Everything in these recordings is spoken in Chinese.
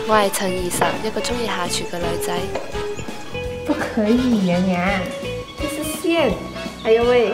我係陳怡實，一個中意下廚嘅女仔。不可以呀，娘，这是线。哎呦喂！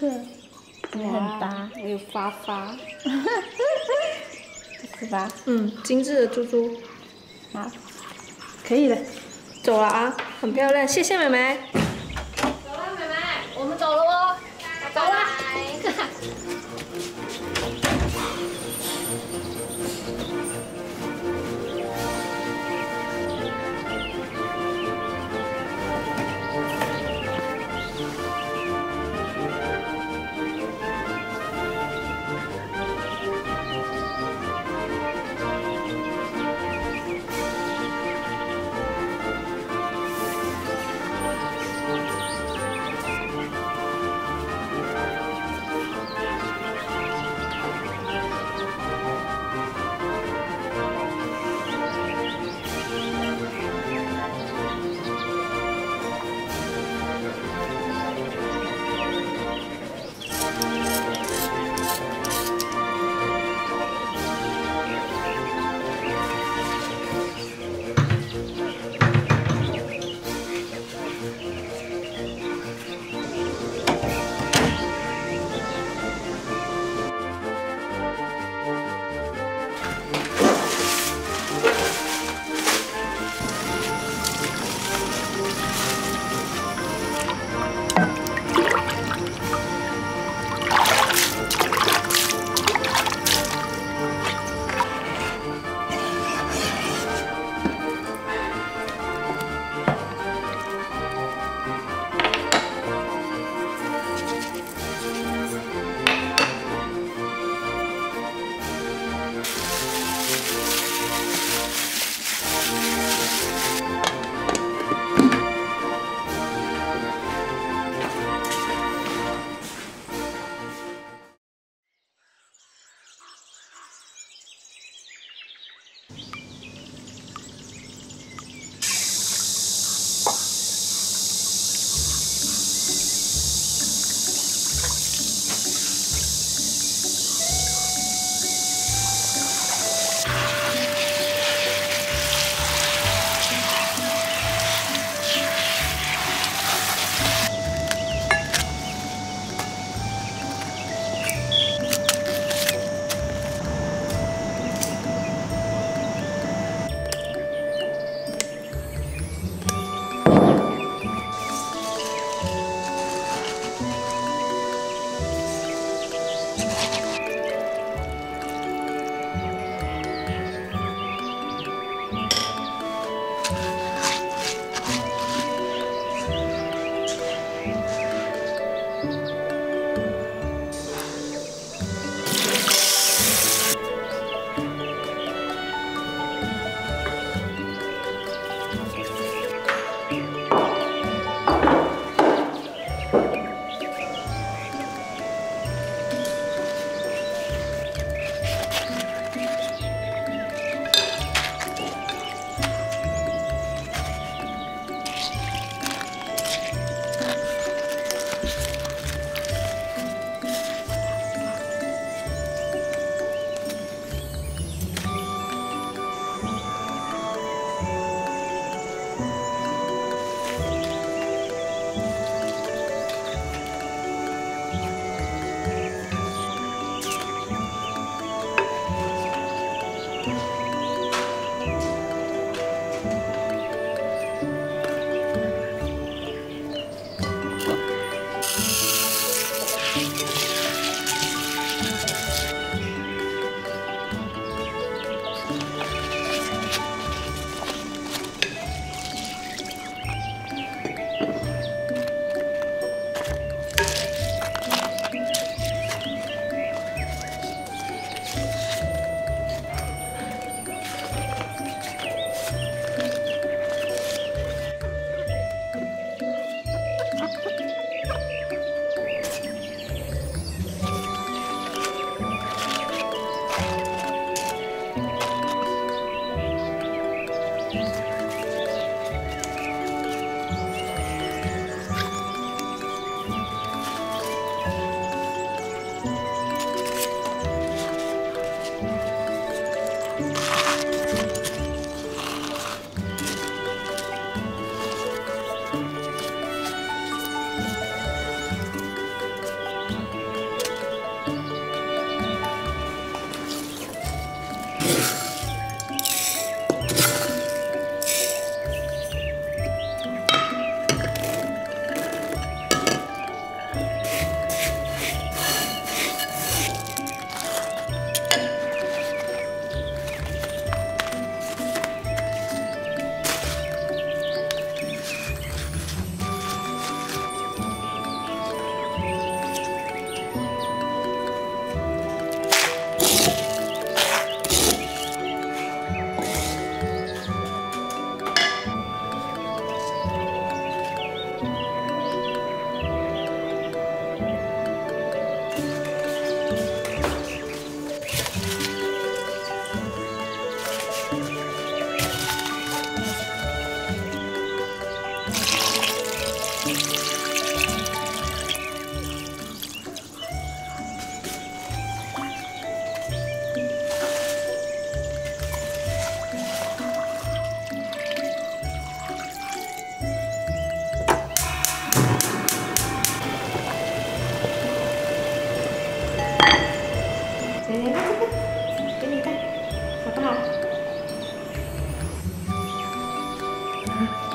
这个也很搭，还有发发，是吧？精致的猪猪，好，可以了，走了啊，很漂亮，谢谢妹妹。走啦，妹妹，我們走了哦，走啦。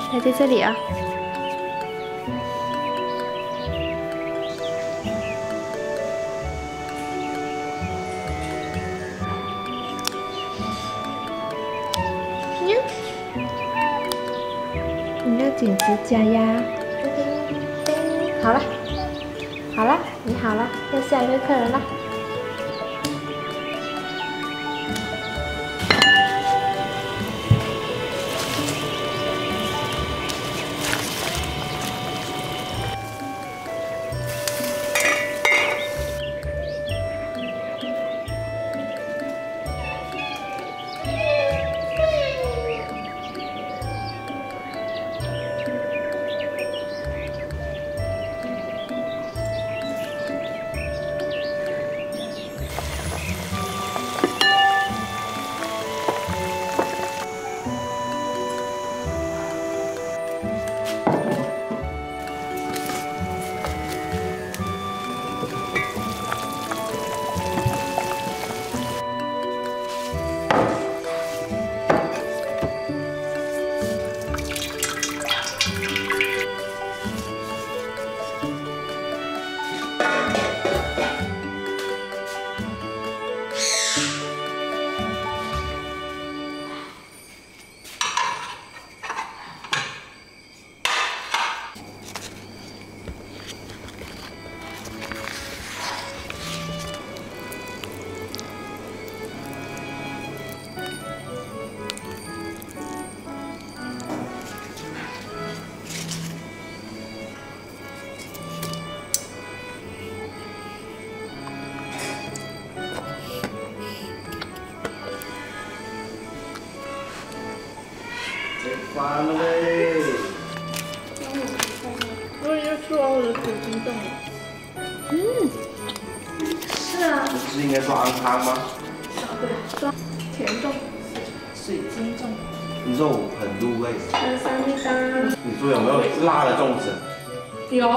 还在这里啊。你要剪指甲呀。好了，好了，你好了，要下一位客人了。 完了嘞！我已经吃完我的土鸡冻了。是啊。不是应该做安康吗？对，甜粽、水晶粽、肉很入味。三蜜干。你说有没有辣的粽子？有。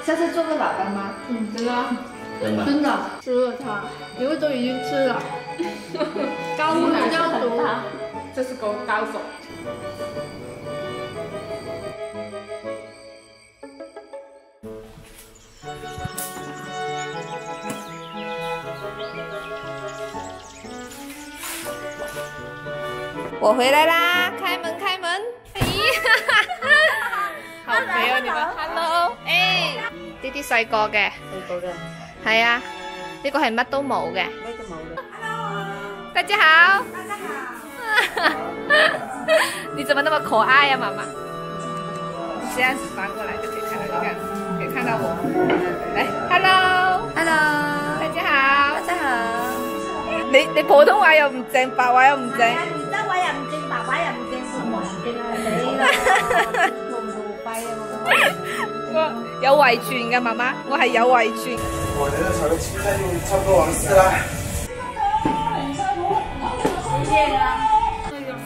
下次做个老干妈。真的。真的。真的。吃了它，因为都已经吃了。高温比较毒。这是个高手。 我回來啦！開門開門！好肥啊你們 ！Hello， 呢啲細個嘅，係啊，呢個係乜都冇嘅。大家好，大家好。你怎麼那麼可愛呀，媽媽？這樣子翻過來就可以看到，你看，可以看到我。來 ，Hello，Hello， 大家好，大家好。你普通話又唔正，白話又唔正。 話又唔正，白話又唔正，全部唔正啊！你啦，做唔做弊啊？我有遺傳嘅媽媽，我係有遺傳。我覺得炒個青菜就差不多完事啦。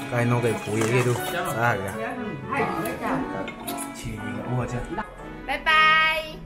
該弄給仆爺爺都睇下嘅。係，前面嘅好啊啫。拜拜。